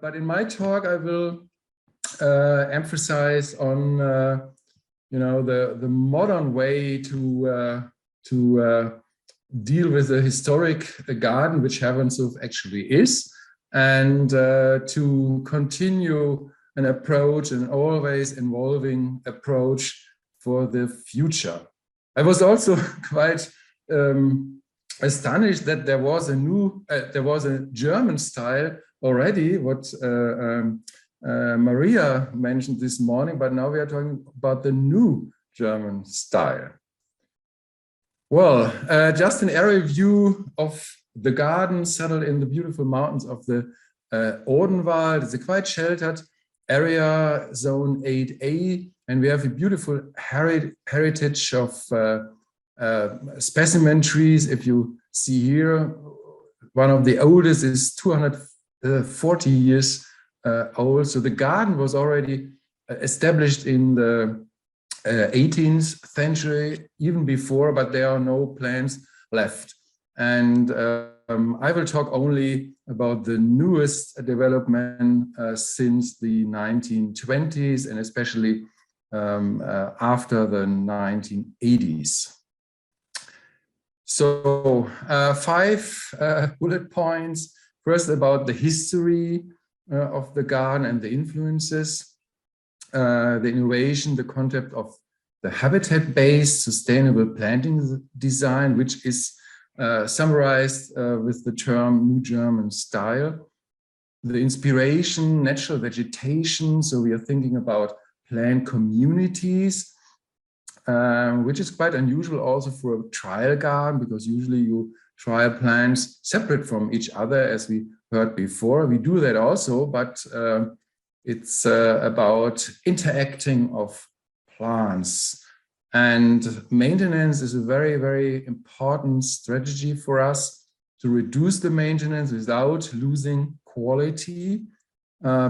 But in my talk, I will emphasize on the modern way to deal with the historic garden, which Hermanshoff actually is, and to continue an approach, an always evolving approach for the future. I was also quite astonished that there was a German style already, what Maria mentioned this morning, but now we are talking about the new German style. Well, just an aerial view of the garden settled in the beautiful mountains of the Odenwald. It's a quite sheltered area, zone 8A, and we have a beautiful heritage of specimen trees. If you see here, one of the oldest is 240 years old. So the garden was already established in the 18th century, even before, but there are no plants left. And I will talk only about the newest development since the 1920s, and especially after the 1980s. So 5 bullet points. First, about the history of the garden and the influences, the innovation, the concept of the habitat-based sustainable planting design, which is summarized with the term New German style. The inspiration, natural vegetation, so we are thinking about plant communities, which is quite unusual also for a trial garden, because usually you trial plants separate from each other, as we heard before. We do that also, but it's about interacting of plants. And maintenance is a very, very important strategy for us to reduce the maintenance without losing quality,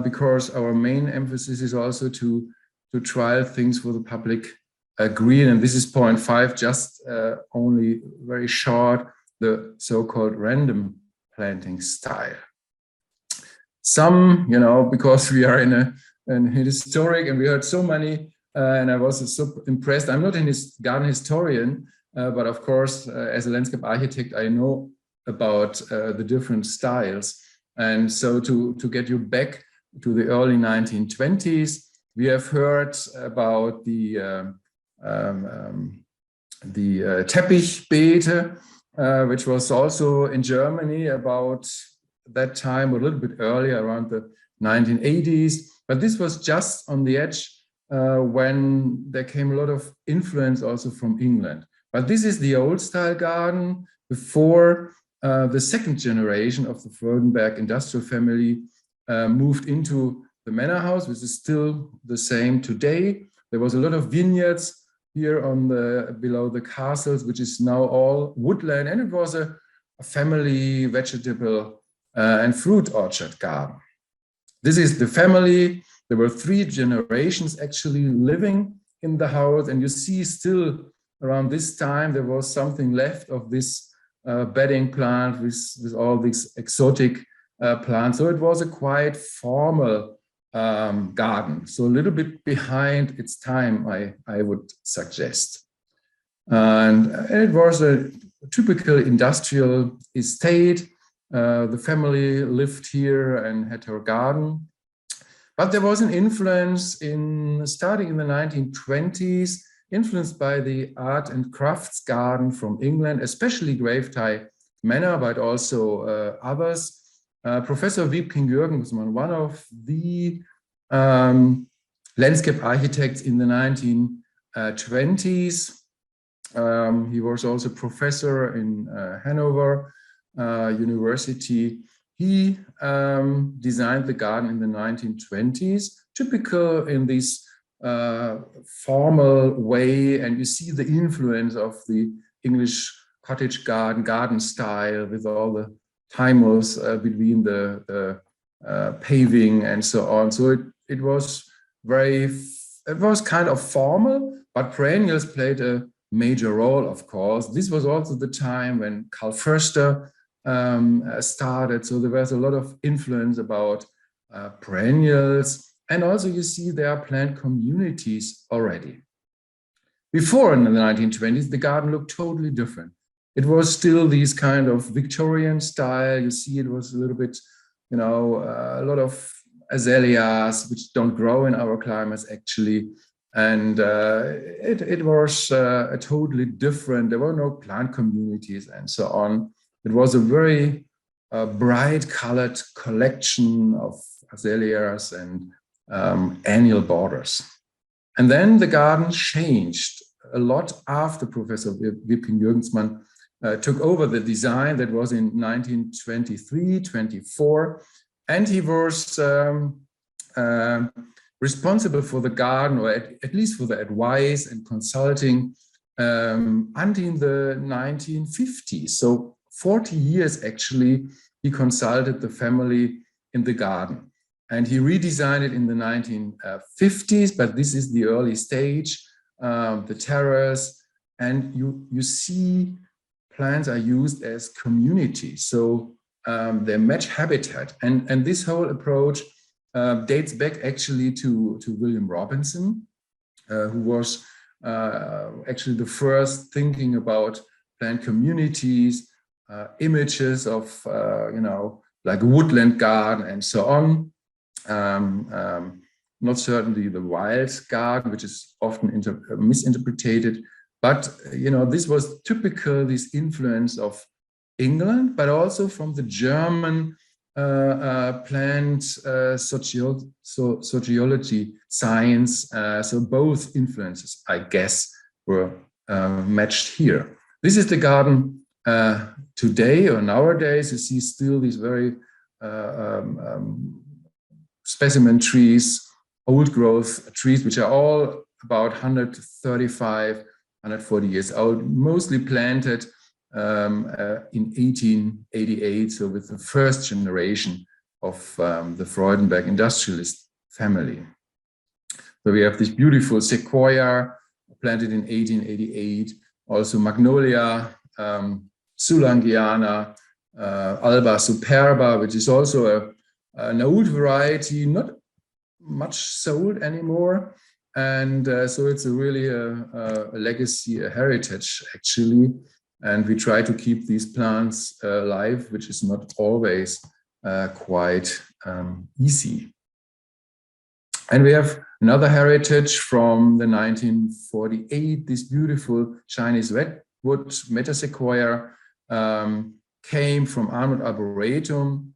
because our main emphasis is also to trial things for the public green. And this is point 5, just only very short, the so-called random planting style. Some, because we are in a historic, and we heard so many, and I was so impressed. I'm not a garden historian, but of course, as a landscape architect, I know about the different styles. And so to get you back to the early 1920s, we have heard about the Teppichbeete, which was also in Germany about that time, a little bit earlier, around the 1980s. But this was just on the edge when there came a lot of influence also from England. But this is the old style garden before the second generation of the Freudenberg industrial family moved into the manor house, which is still the same today. There was a lot of vineyards here on below the castles, which is now all woodland, and it was a family vegetable and fruit orchard garden. This is the family. There were 3 generations actually living in the house, and you see still around this time there was something left of this bedding plant with all these exotic plants. So it was a quite formal garden, so a little bit behind its time, I would suggest. And it was a typical industrial estate. The family lived here and had her garden. But there was an influence starting in the 1920s, influenced by the art and crafts garden from England, especially Gravetie Manor, but also others. Professor Wiebken Jürgen was one of the landscape architects in the 1920s. He was also professor in Hanover University. He designed the garden in the 1920s, typical in this formal way, and you see the influence of the English cottage garden style with all the timers between the paving and so on. So it was kind of formal, but perennials played a major role, of course. This was also the time when Karl Förster started, so there was a lot of influence about perennials, and also you see there are plant communities already. Before, in the 1920s, the garden looked totally different. It was still these kind of Victorian style. You see, it was a little bit, you know, a lot of azaleas, which don't grow in our climates actually. And it was a totally different, there were no plant communities and so on. It was a very bright colored collection of azaleas and annual borders. And then the garden changed a lot after Professor Wipking Jürgensmann took over the design. That was in 1923, 24. And he was responsible for the garden, or at least for the advice and consulting until the 1950s. So 40 years, actually, he consulted the family in the garden. And he redesigned it in the 1950s, but this is the early stage, the terrace. And you see plants are used as communities. So they match habitat. And this whole approach dates back actually to William Robinson, who was actually the first thinking about plant communities, images of, you know, like a woodland garden and so on. Not certainly the wild garden, which is often misinterpreted, but you know, this was typical, this influence of England, but also from the German plant sociology science. So both influences, I guess, were matched here. This is the garden today or nowadays. You see still these very specimen trees, old growth trees, which are all about 135, 140 years old, mostly planted in 1888, so with the first generation of the Freudenberg industrialist family. So we have this beautiful sequoia planted in 1888, also magnolia, Soulangeana, Alba superba, which is also an old variety, not much sold anymore. And so it's really a legacy, a heritage, actually. And we try to keep these plants alive, which is not always quite easy. And we have another heritage from the 1948, this beautiful Chinese redwood metasequoia came from Arnold Arboretum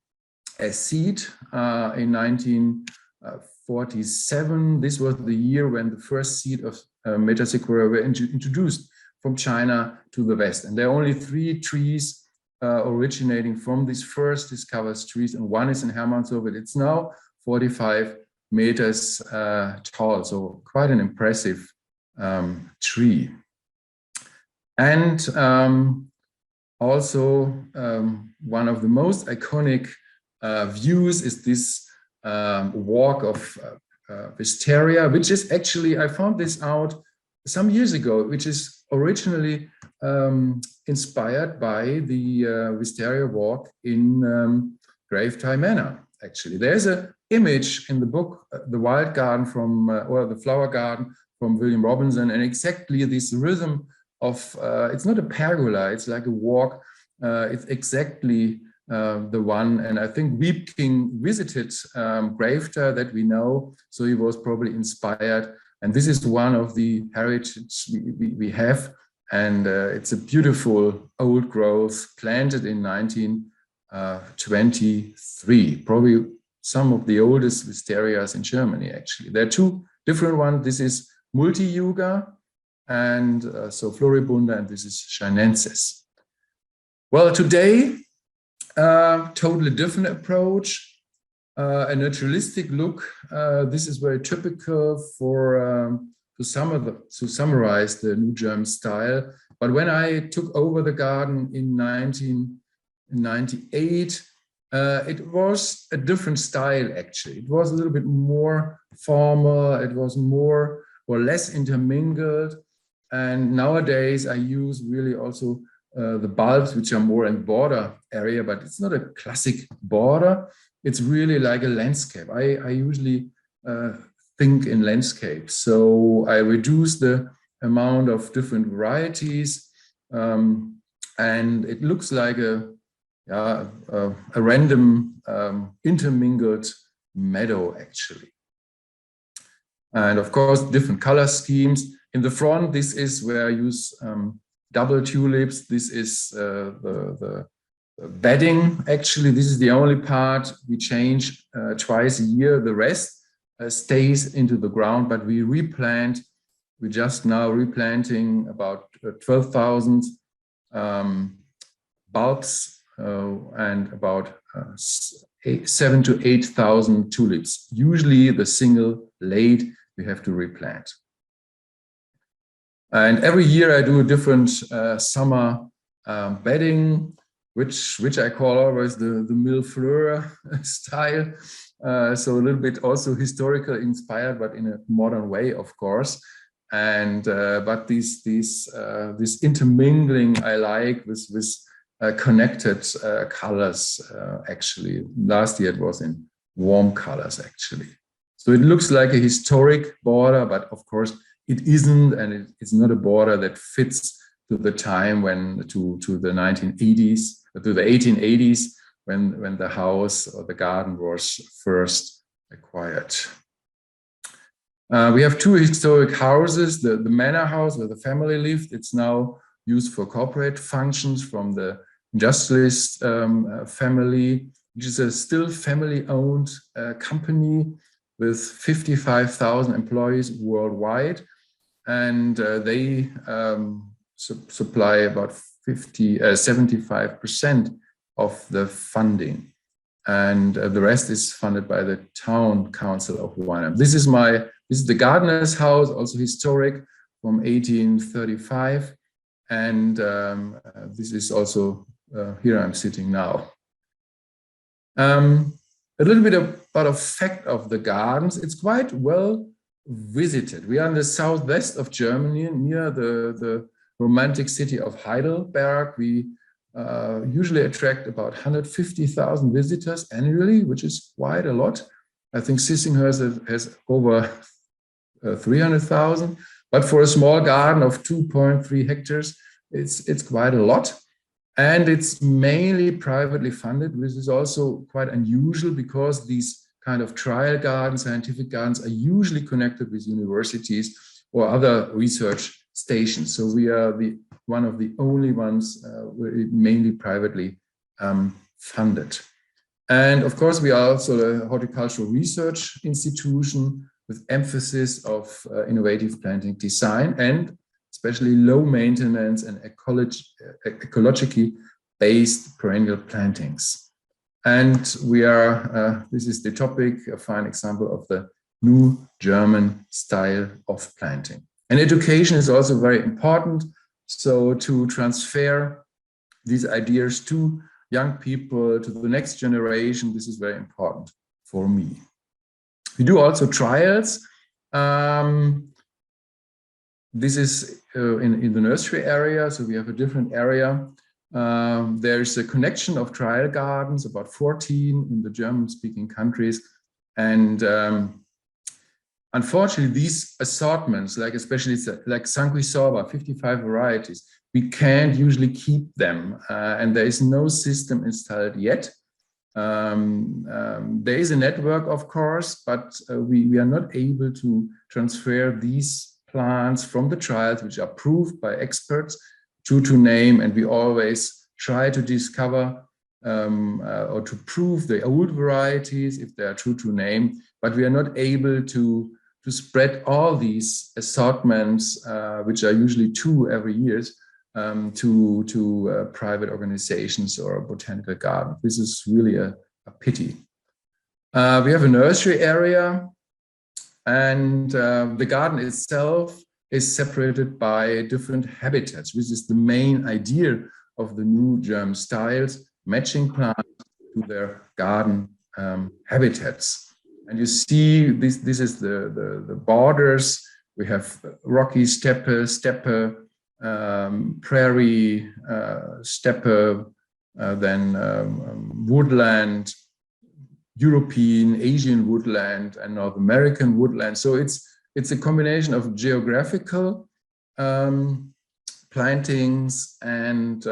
as seed in 1947. This was the year when the first seed of metasequoia were introduced from China to the West. And there are only 3 trees originating from these first discovered trees, and one is in Hermanshoff. It's now 45 meters tall, so quite an impressive tree. And also one of the most iconic views is this walk of wisteria, which is actually, I found this out some years ago, which is originally inspired by the wisteria walk in Gravetie Manor. Actually, there's an image in the book, The Wild Garden from, or The Flower Garden from William Robinson, and exactly this rhythm of, it's not a pergola, it's like a walk, it's exactly the one. And I think Wiepking visited Gravetie, that we know, so he was probably inspired. And this is one of the heritage we have. And it's a beautiful old growth planted in 1923, probably some of the oldest wisterias in Germany, actually. There are 2 different ones. This is Multiyuga, and so Floribunda, and this is Chinensis. Well, today, totally different approach, a naturalistic look. This is very typical for to summarize the New German style. But when I took over the garden in 1998, it was a different style, actually. It was a little bit more formal, it was more or less intermingled. And nowadays I use really also the bulbs, which are more in border area, but it's not a classic border. it's really like a landscape. I usually think in landscapes. So I reduce the amount of different varieties, and it looks like a random intermingled meadow, actually. And of course, different color schemes. In the front, this is where I use double tulips. This is the bedding. Actually, this is the only part we change twice a year. The rest stays into the ground, but we replant. We're just now replanting about 12,000 bulbs and about 7,000 to 8,000 tulips. Usually the single late we have to replant. And every year I do a different summer bedding, which I call always the mille fleurs style. So a little bit also historical inspired, but in a modern way, of course. And but this intermingling I like with connected colors. Actually, last year it was in warm colors actually. So it looks like a historic border, but of course it isn't, and it's not a border that fits to the time when to the 1980s, to the 1880s, when the house or the garden was first acquired. We have two historic houses, the manor house where the family lived. It's now used for corporate functions from the industrialist family, which is a still family-owned company with 55,000 employees worldwide. And they supply about 75% of the funding. And the rest is funded by the town council of Weinheim. This is the gardener's house, also historic, from 1835. And this is also, here I'm sitting now. A little bit about a fact of the gardens. It's quite well visited. We are in the southwest of Germany, near the romantic city of Heidelberg. We usually attract about 150,000 visitors annually, which is quite a lot. I think Sissinghurst has over 300,000, but for a small garden of 2.3 hectares, it's quite a lot. And it's mainly privately funded, which is also quite unusual because these kind of trial gardens, scientific gardens, are usually connected with universities or other research stations. So we are one of the only ones mainly privately funded. And of course, we are also a horticultural research institution with emphasis of innovative planting design and especially low maintenance and ecologically based perennial plantings. And we are, this is the topic, a fine example of the new German style of planting. And education is also very important. So to transfer these ideas to young people, to the next generation, this is very important for me. We do also trials. This is in the nursery area, so we have a different area. There's a connection of trial gardens, about 14 in the German-speaking countries. And unfortunately, these assortments, like especially like Sanguisorba, 55 varieties, we can't usually keep them. And there is no system installed yet. There is a network, of course, but we are not able to transfer these plants from the trials, which are proved by experts, true to name, and we always try to discover or to prove the old varieties if they are true to name, but we are not able to spread all these assortments, which are usually 2 every year, to private organizations or botanical gardens. This is really a pity. We have a nursery area, and the garden itself is separated by different habitats, which is the main idea of the new German styles, matching plants to their garden habitats. And you see this is the borders. We have rocky steppe, prairie, steppe, then woodland, European, Asian woodland, and North American woodland. So it's a combination of geographical plantings and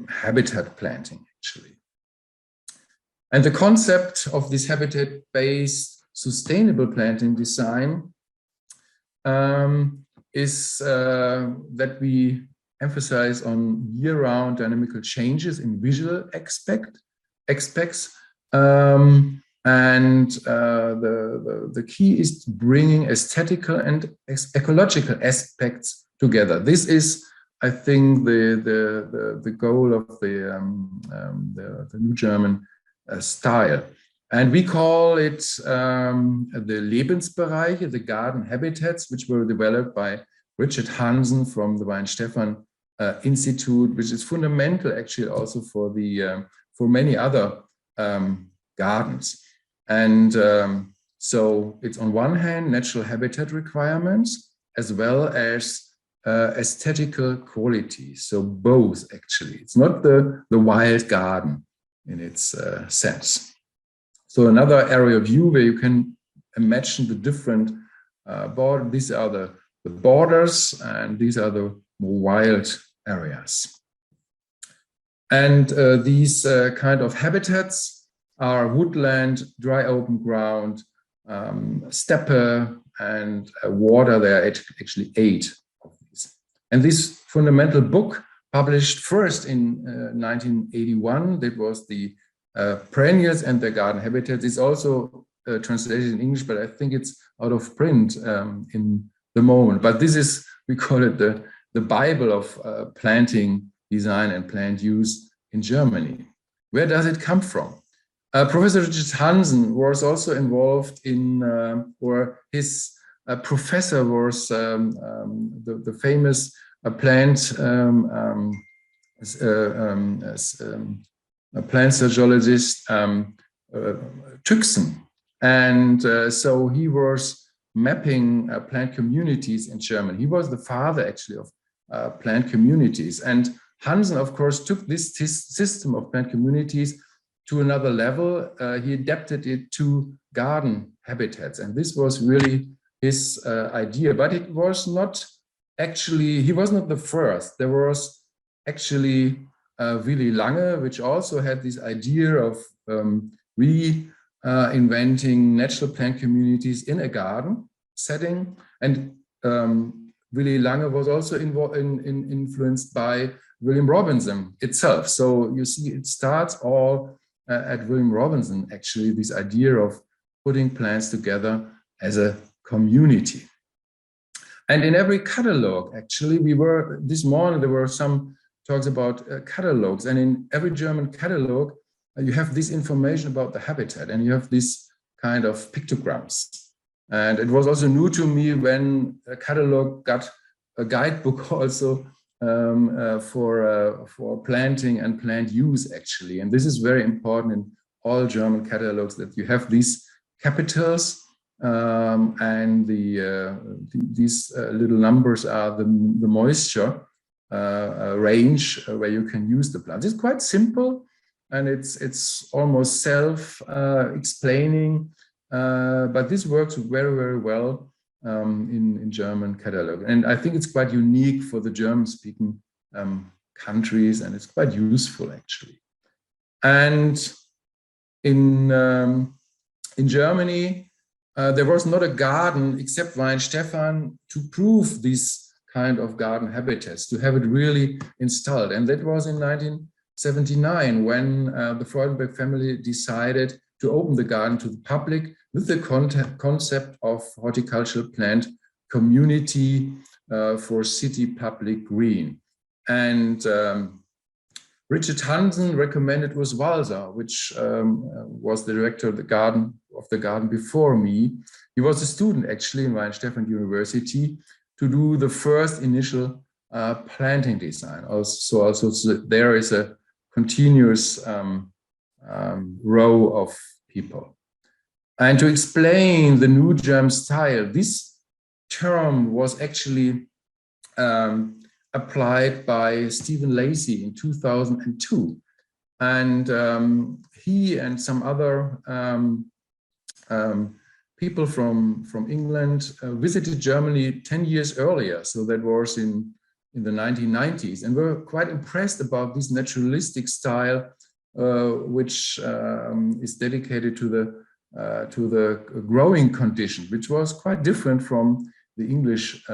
habitat planting, actually. And the concept of this habitat-based sustainable planting design is that we emphasize on year-round dynamical changes in visual aspects. The key is bringing aesthetical and ecological aspects together. This is, I think, the goal of the New German style. And we call it the Lebensbereiche, the garden habitats, which were developed by Richard Hansen from the Weinstefan Institute, which is fundamental actually also for the for many other gardens. And so it's on one hand natural habitat requirements as well as aesthetical qualities. So both actually. It's not the wild garden in its sense. So another area of view where you can imagine the different borders. These are the borders, and these are the more wild areas. And these kind of habitats are woodland, dry open ground, steppe, and water. There are actually 8 of these. And this fundamental book, published first in 1981, that was the perennials and their garden habitats. It's also translated in English, but I think it's out of print in the moment. But this is, we call it the Bible of planting design and plant use in Germany. Where does it come from? Professor Richard Hansen was also involved in, or his professor was the famous plant a plant sociologist, Tüxen. And so he was mapping plant communities in Germany. He was the father, actually, of plant communities. And Hansen, of course, took this system of plant communities to another level. He adapted it to garden habitats. And this was really his idea. But it was not actually, he was not the first. There was actually Willy Lange, which also had this idea of reinventing natural plant communities in a garden setting. And Willy Lange was also influenced by William Robinson itself. So you see, it starts all at William Robinson, actually, this idea of putting plants together as a community. And in every catalog, actually, this morning, there were some talks about catalogs, and in every German catalog, you have this information about the habitat, and you have this kind of pictograms. And it was also new to me when a catalog got a guidebook also for planting and plant use, actually. And this is very important in all German catalogs, that you have these capitals, and these little numbers are the moisture range where you can use the plants. It's quite simple, and it's almost self-explaining, but this works very, very well in German catalog. And I think it's quite unique for the German-speaking countries, and it's quite useful, actually. And in Germany, there was not a garden except Weinstefan to prove this kind of garden habitats, to have it really installed. And that was in 1979 when the Freudenberg family decided to open the garden to the public with the concept of horticultural plant community for city public green. And Richard Hansen recommended was Walser, which was the director of the garden before me. He was a student actually in Weinstefan University to do the first initial planting design. Also there is a continuous row of people. And to explain the New German style, this term was actually applied by Stephen Lacey in 2002. And he and some other people from England visited Germany 10 years earlier. So that was in the 1990s, and were quite impressed about this naturalistic style, which is dedicated to the growing condition, which was quite different from the English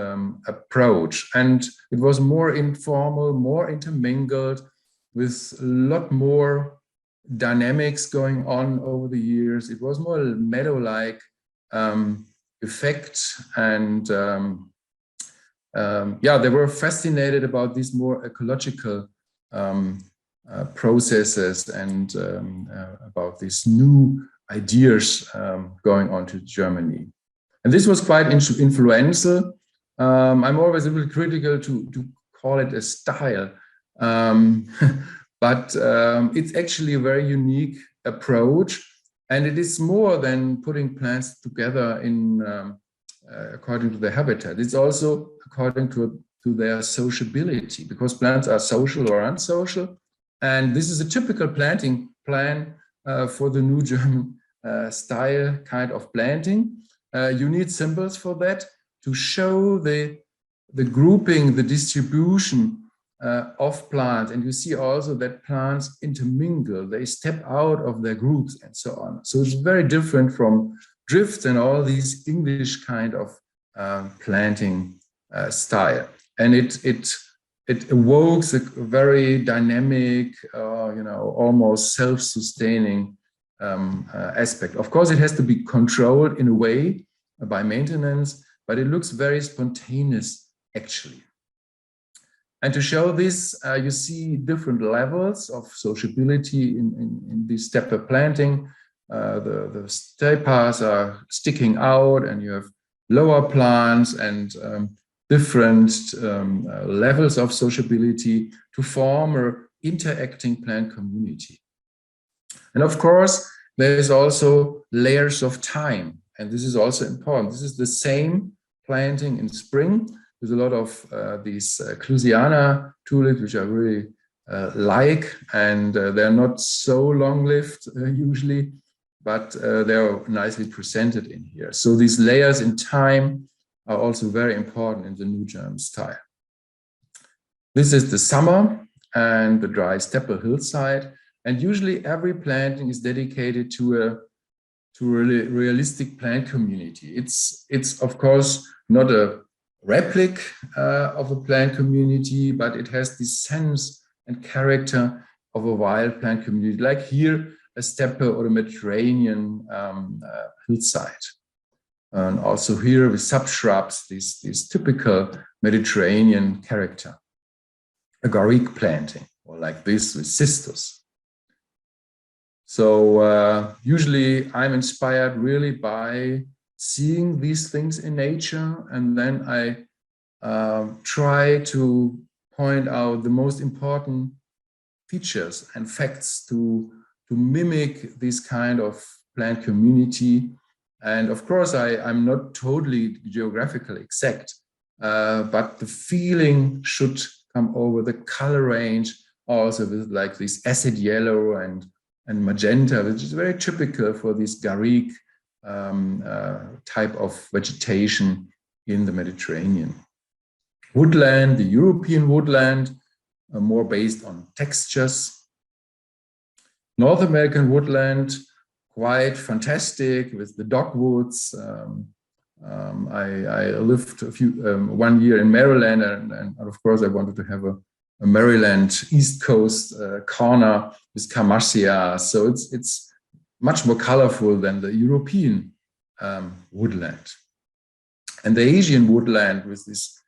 approach. And it was more informal, more intermingled, with a lot more dynamics going on over the years. It was more meadow-like effect, and yeah, they were fascinated about these more ecological processes and about these new ideas going on to Germany. And this was quite influential. I'm always a little critical to call it a style, but it's actually a very unique approach, and it is more than putting plants together in according to their habitat. It's also according to their sociability, because plants are social or unsocial. And this is a typical planting plan for the new German style kind of planting. You need symbols for that to show the grouping, the distribution of plants. And you see also that plants intermingle, they step out of their groups and so on. So it's very different from drifts and all these English kind of planting style. And it evokes a very dynamic, almost self-sustaining aspect. Of course, it has to be controlled in a way by maintenance, but it looks very spontaneous actually. And to show this, you see different levels of sociability in this stepper planting. The stepers are sticking out, and you have lower plants and different levels of sociability to form an interacting plant community. And of course, there is also layers of time, and this is also important. This is the same planting in spring. There's a lot of these Clusiana tulips, which I really like, and they're not so long-lived usually, but they're nicely presented in here. So these layers in time are also very important in the new German style. This is the summer and the dry steppe hillside, and usually every planting is dedicated to a realistic plant community. It's of course not a replica of a plant community, but it has this sense and character of a wild plant community, like here, a steppe or a Mediterranean hillside. And also here with subshrubs, this typical Mediterranean character. A garrigue planting, or like this with cistus. So usually I'm inspired really by seeing these things in nature, and then I try to point out the most important features and facts to mimic this kind of plant community. And of course, I'm not totally geographically exact, but the feeling should come over, the color range also with like this acid yellow and magenta, which is very typical for this garrigue type of vegetation in the Mediterranean. Woodland, the European woodland, more based on textures. North American woodland, quite fantastic with the dogwoods. I lived 1 year in Maryland, and of course I wanted to have a Maryland East Coast corner with Camassia. So it's much more colorful than the European woodland. And the Asian woodland with this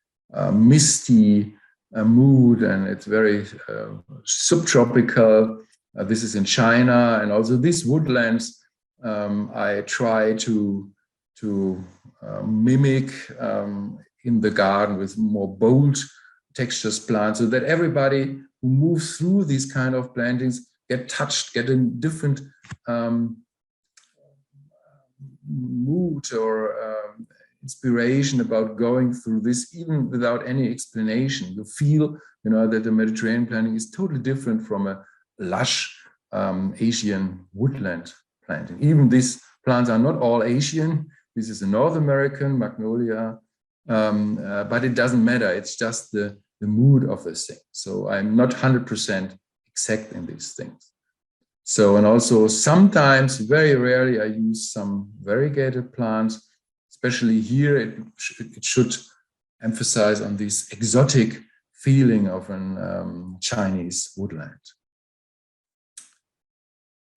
misty mood, and it's very subtropical. This is in China, and also these woodlands I try to mimic in the garden with more bold textures plants, so that everybody who moves through these kind of plantings get touched, get a different mood or inspiration about going through this, even without any explanation. You feel, that the Mediterranean planting is totally different from a lush Asian woodland planting. Even these plants are not all Asian. This is a North American magnolia, but it doesn't matter. It's just the mood of this thing. So I'm not 100% exact in these things. So, and also sometimes, very rarely, I use some variegated plants, especially here, it should emphasize on this exotic feeling of an Chinese woodland.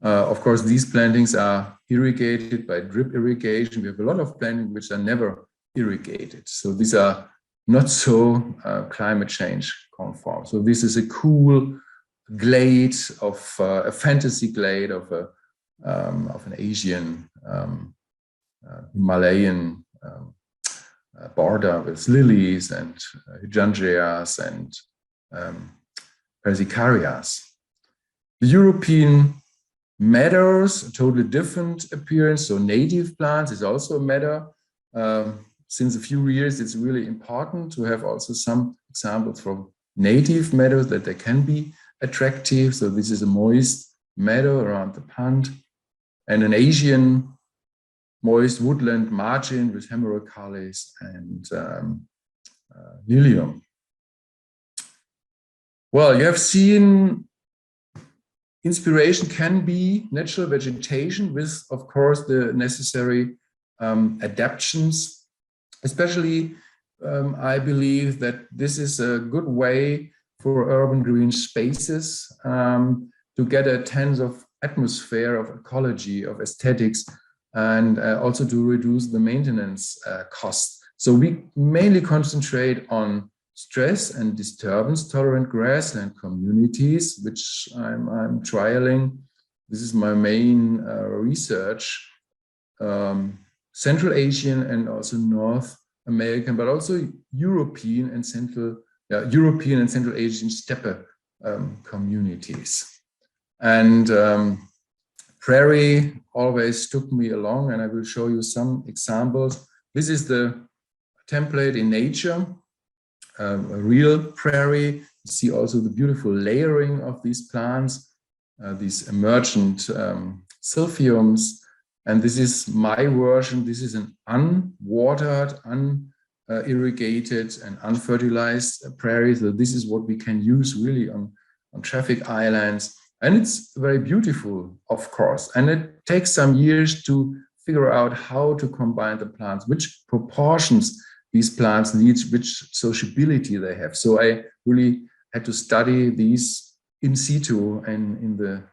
Of course, these plantings are irrigated by drip irrigation. We have a lot of plantings which are never irrigated. So these are not so climate change conform. So this is a cool glade of a fantasy glade of an Asian Himalayan border with lilies and hydrangeas and persicarias. The European meadows, a totally different appearance. So native plants is also a meadow. Since a few years, it's really important to have also some examples from native meadows that they can be attractive. So this is a moist meadow around the pond, and an Asian moist woodland margin with hemerocallis and lilium. Well, you have seen inspiration can be natural vegetation with, of course, the necessary adaptations. Especially, I believe that this is a good way for urban green spaces to get a sense of atmosphere, of ecology, of aesthetics, and also to reduce the maintenance costs. So we mainly concentrate on stress and disturbance tolerant grassland communities, which I'm trialing. This is my main research. Central Asian and also North American, but also European and Central Asian steppe communities. And prairie always took me along, and I will show you some examples. This is the template in nature, a real prairie. You see also the beautiful layering of these plants, these emergent silphiums. And this is my version. This is an unwatered, unirrigated, and unfertilized prairie. So this is what we can use really on traffic islands. And it's very beautiful, of course. And it takes some years to figure out how to combine the plants, which proportions these plants need, which sociability they have. So I really had to study these in situ and in the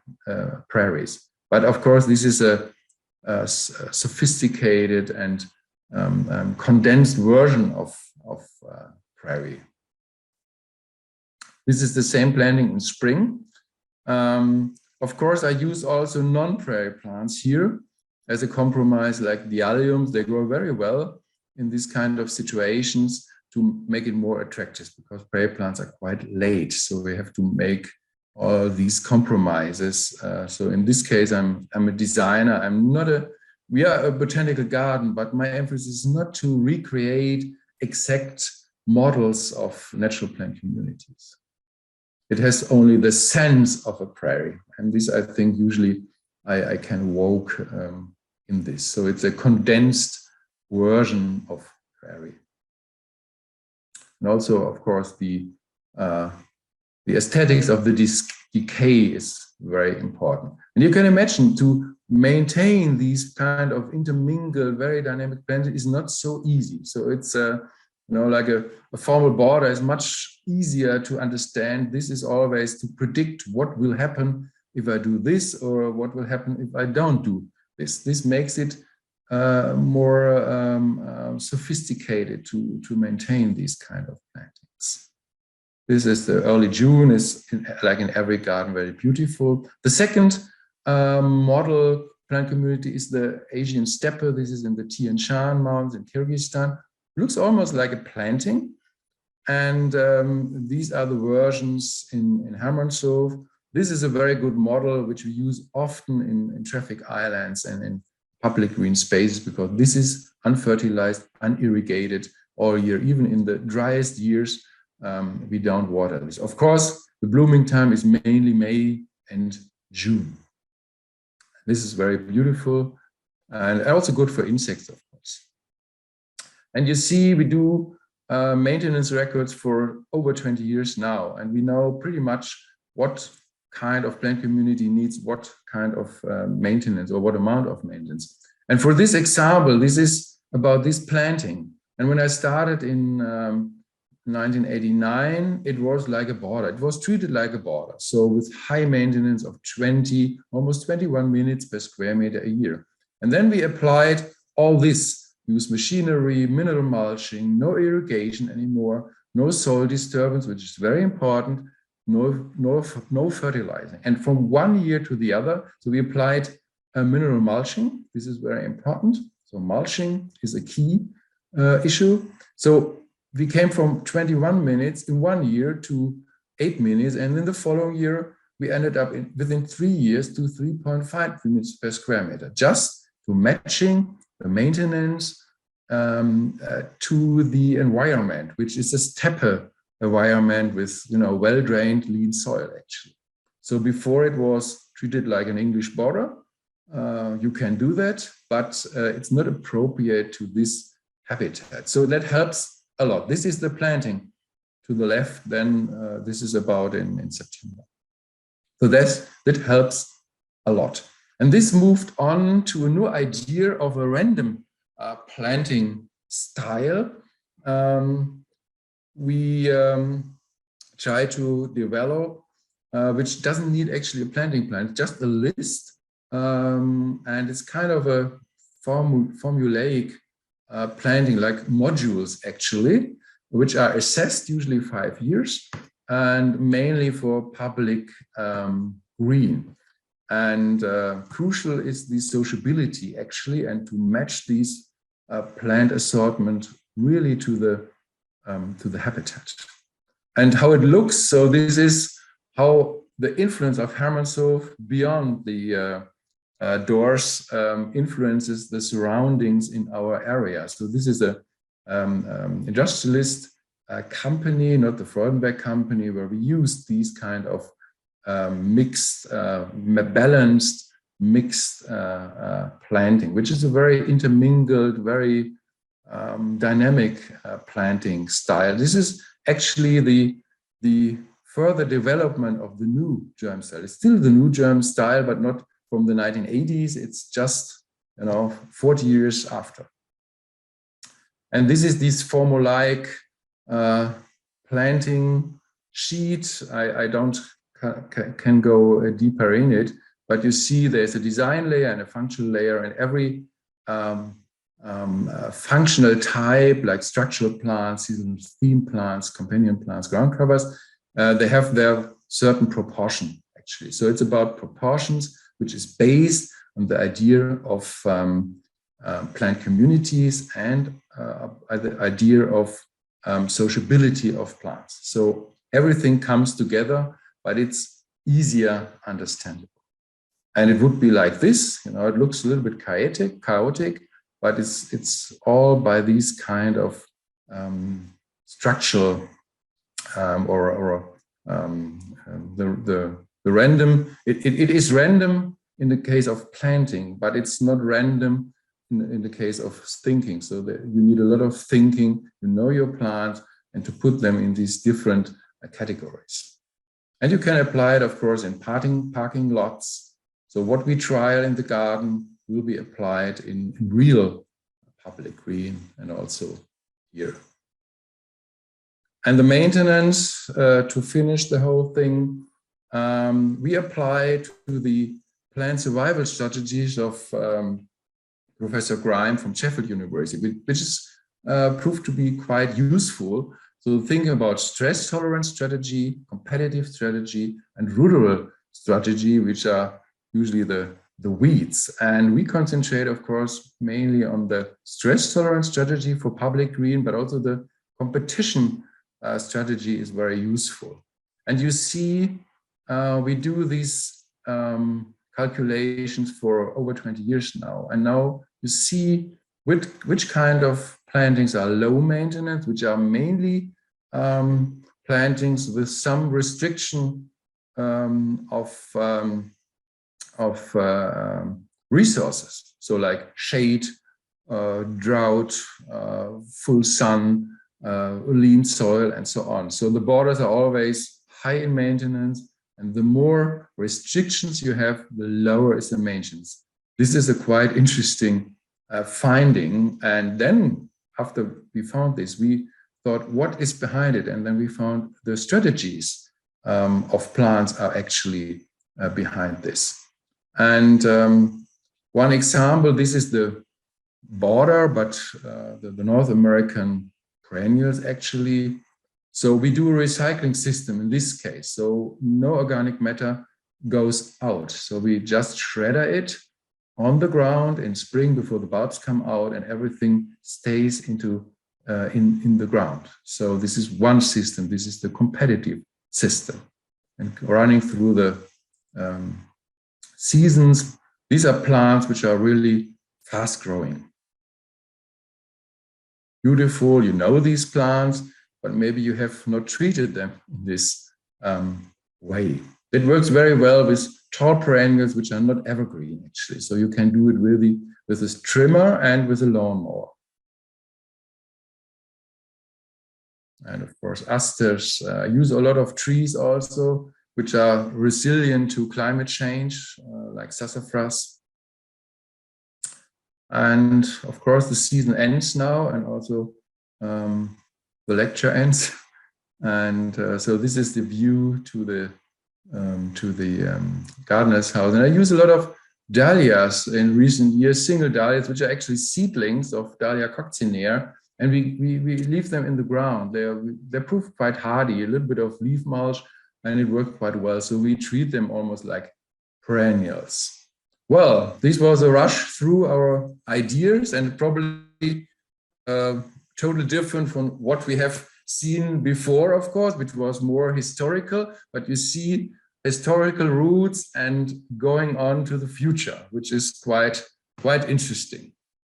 prairies. But of course, this is a sophisticated and condensed version of prairie. This is the same planting in spring. Of course, I use also non-prairie plants here as a compromise, like the alliums. They grow very well in these kind of situations to make it more attractive, because prairie plants are quite late. So we have to make all these compromises. So in this case, I'm a designer. We are a botanical garden, but my emphasis is not to recreate exact models of natural plant communities. It has only the sense of a prairie. And this, I think, usually I can walk in this. So it's a condensed version of prairie. And also, of course, the aesthetics of the decay is very important. And you can imagine to maintain these kind of intermingled, very dynamic plants is not so easy. So it's like a formal border is much easier to understand. This is always to predict what will happen if I do this, or what will happen if I don't do this. This makes it more sophisticated to maintain these kind of plantings. This is the early June, is like in every garden, very beautiful. The second model plant community is the Asian steppe. This is in the Tian Shan Mountains in Kyrgyzstan. Looks almost like a planting. And these are the versions in Hermanshoff. This is a very good model, which we use often in traffic islands and in public green spaces, because this is unfertilized, unirrigated all year. Even in the driest years, we don't water this. Of course, the blooming time is mainly May and June. This is very beautiful and also good for insects, of course. And you see, we do maintenance records for over 20 years now, and we know pretty much what kind of plant community needs what kind of maintenance or what amount of maintenance. And for this example, this is about this planting. And when I started in 1989, it was like a border. It was treated like a border. So with high maintenance of 20, almost 21 minutes per square meter a year. And then we applied all this. Use machinery, mineral mulching, no irrigation anymore, no soil disturbance, which is very important, no fertilizing. And from one year to the other, so we applied mineral mulching. This is very important. So mulching is a key issue. So we came from 21 minutes in 1 year to 8 minutes. And in the following year, we ended up within 3 years to 3.5 minutes per square meter, just to matching the maintenance to the environment, which is a steppe environment with, well-drained, lean soil, actually. So before it was treated like an English border. You can do that, but it's not appropriate to this habitat. So that helps a lot. This is the planting to the left. Then this is about in September. So that helps a lot. And this moved on to a new idea of a random planting style. We try to develop, which doesn't need actually a planting plan, just a list. And it's kind of a formulaic planting, like modules actually, which are assessed usually 5 years and mainly for public green. And crucial is the sociability actually, and to match these plant assortment really to the habitat. And how it looks, so this is how the influence of Hermanshoff beyond the doors influences the surroundings in our area. So this is a industrialist company, not the Freudenberg company, where we use these kind of balanced mixed planting, which is a very intermingled, very dynamic planting style. This is actually the further development of the new germ style. It's still the new germ style, but not from the 1980s. It's just 40 years after. And this is this formulaic planting sheet. I don't can go deeper in it, but you see there's a design layer and a functional layer, and every functional type, like structural plants, seasonal theme plants, companion plants, ground covers, they have their certain proportion actually. So it's about proportions, which is based on the idea of plant communities and the idea of sociability of plants. So everything comes together, but it's easier understandable. And it would be like this, it looks a little bit chaotic, but it's all by these kind of structural the random. It is random in the case of planting, but it's not random in the case of thinking. So that you need a lot of thinking, your plants, and to put them in these different categories. And you can apply it, of course, in parking lots. So what we trial in the garden will be applied in real public green and also here. And the maintenance, to finish the whole thing, we apply to the plant survival strategies of Professor Grime from Sheffield University, which is proved to be quite useful. So thinking about stress tolerance strategy, competitive strategy, and rural strategy, which are usually the weeds. And we concentrate, of course, mainly on the stress tolerance strategy for public green, but also the competition strategy is very useful. And you see, we do these calculations for over 20 years now. And now you see which kind of plantings are low maintenance, which are mainly plantings with some restriction of of resources. So like shade, drought, full sun, lean soil, and so on. So the borders are always high in maintenance, and the more restrictions you have, the lower is the maintenance. This is a quite interesting finding. And then after we found this, we thought, what is behind it? And then we found the strategies of plants are actually behind this. And one example, this is the border, but the North American perennials actually. So we do a recycling system in this case. So no organic matter goes out. So we just shredder it on the ground in spring before the bulbs come out, and everything stays into in the ground. So this is one system. This is the competitive system, and running through the seasons. These are plants which are really fast growing. Beautiful, you know these plants, but maybe you have not treated them in this way. It works very well with tall perennials which are not evergreen actually. So you can do it really with a trimmer and with a lawnmower. And of course, asters use a lot of trees also, which are resilient to climate change, like sassafras. And of course, the season ends now, and also the lecture ends. And so this is the view to the gardener's house. And I use a lot of dahlias in recent years, single dahlias, which are actually seedlings of Dahlia coccinea. And we leave them in the ground. They prove quite hardy, a little bit of leaf mulch, and it worked quite well. So we treat them almost like perennials. Well, this was a rush through our ideas, and probably totally different from what we have seen before, of course, which was more historical. But you see historical roots and going on to the future, which is quite interesting.